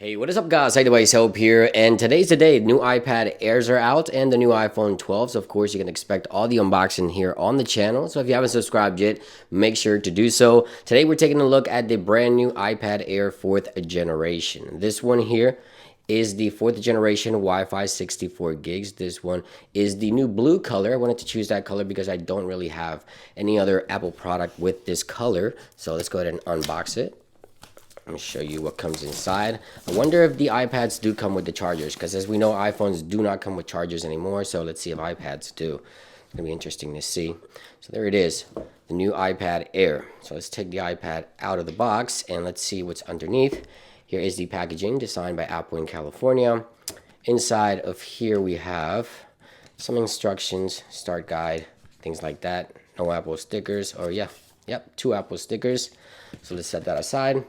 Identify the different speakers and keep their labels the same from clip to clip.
Speaker 1: Hey, what is up guys? iDevice Help here, and today's the day. New iPad Airs are out and the new iPhone 12s. Of course, you can expect all the unboxing here on the channel. So if you haven't subscribed yet, make sure to do so. Today we're taking a look at the brand new iPad Air 4th generation. This one here is the 4th generation Wi-Fi 64 gigs. This one is the new blue color. I wanted to choose that color because I don't really have any other Apple product with this color. So let's go ahead and unbox it. Let me show you what comes inside. I wonder if the iPads do come with the chargers, because as we know, iPhones do not come with chargers anymore. So let's see if iPads do. It's gonna be interesting to see. So there it is, the new iPad Air. So let's take the iPad out of the box and let's see what's underneath. Here is the packaging designed by Apple in California. Inside of here we have some instructions, start guide, things like that. No Apple stickers, or yep, 2 Apple stickers. So let's set that aside.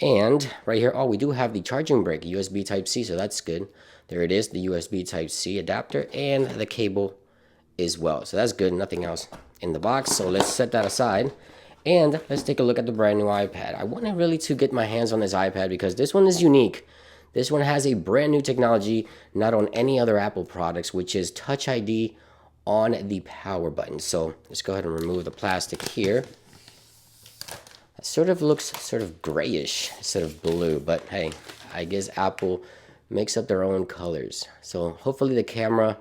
Speaker 1: And right here, we do have the charging brick, USB Type-C, so that's good. There it is, the USB Type-C adapter and the cable as well. So that's good, nothing else in the box. So let's set that aside and let's take a look at the brand new iPad. I wanted really to get my hands on this iPad because this one is unique. This one has a brand new technology, not on any other Apple products, which is Touch ID on the power button. So let's go ahead and remove the plastic here. It sort of looks sort of grayish instead of blue, but hey, I guess Apple makes up their own colors. So hopefully the camera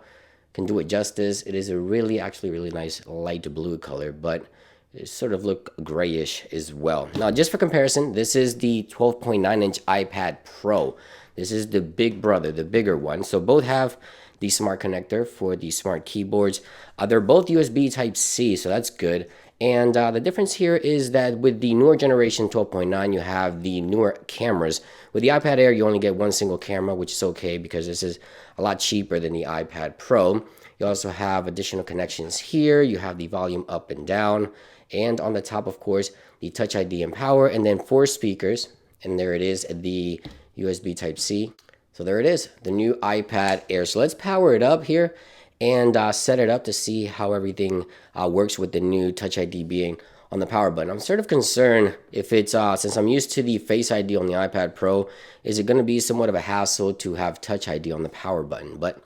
Speaker 1: can do it justice. It is a actually really nice light blue color, but it sort of look grayish as well. Now, just for comparison, this is the 12.9-inch iPad Pro. This is the big brother, the bigger one. So both have the smart connector for the smart keyboards. They're both USB Type-C, so that's good. And the difference here is that with the newer generation 12.9, you have the newer cameras. With the iPad Air, you only get one single camera, which is okay because this is a lot cheaper than the iPad Pro. You also have additional connections here. You have the volume up and down. And on the top, of course, the Touch ID and power, and then 4 speakers. And there it is, the USB Type-C. So there it is, the new iPad Air. So let's power it up here and set it up to see how everything works with the new Touch ID being on the power button. I'm sort of concerned if it's, since I'm used to the Face ID on the iPad Pro, is it going to be somewhat of a hassle to have Touch ID on the power button? But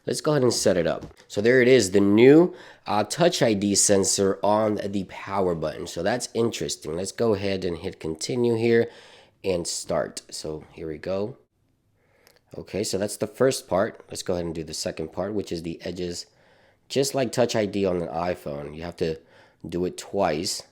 Speaker 1: let's go ahead and set it up. So there it is, the new Touch ID sensor on the power button. So that's interesting. Let's go ahead and hit continue here and start. So here we go. Okay, so that's the first part. Let's go ahead and do the second part, which is the edges. Just like Touch ID on an iPhone, you have to do it twice.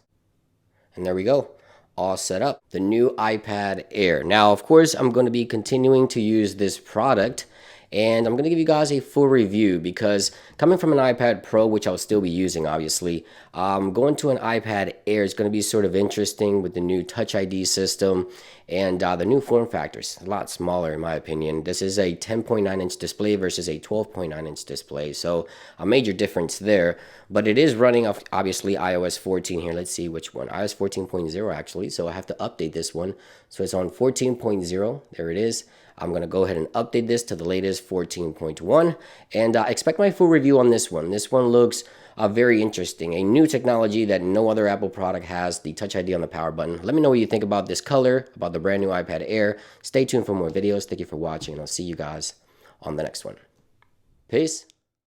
Speaker 1: And there we go, all set up. The new iPad Air. Now, of course, I'm going to be continuing to use this product, and I'm going to give you guys a full review because coming from an iPad Pro, which I'll still be using, obviously, going to an iPad Air is going to be sort of interesting with the new Touch ID system and the new form factors. A lot smaller, in my opinion. This is a 10.9-inch display versus a 12.9-inch display, so a major difference there. But it is running off, obviously, iOS 14 here. Let's see which one. iOS 14.0, actually, so I have to update this one. So it's on 14.0. There it is. I'm going to go ahead and update this to the latest 14.1 and expect my full review on this one. This one looks very interesting. A new technology that no other Apple product has, the Touch ID on the power button. Let me know what you think about this color, about the brand new iPad Air. Stay tuned for more videos. Thank you for watching, and I'll see you guys on the next one. Peace.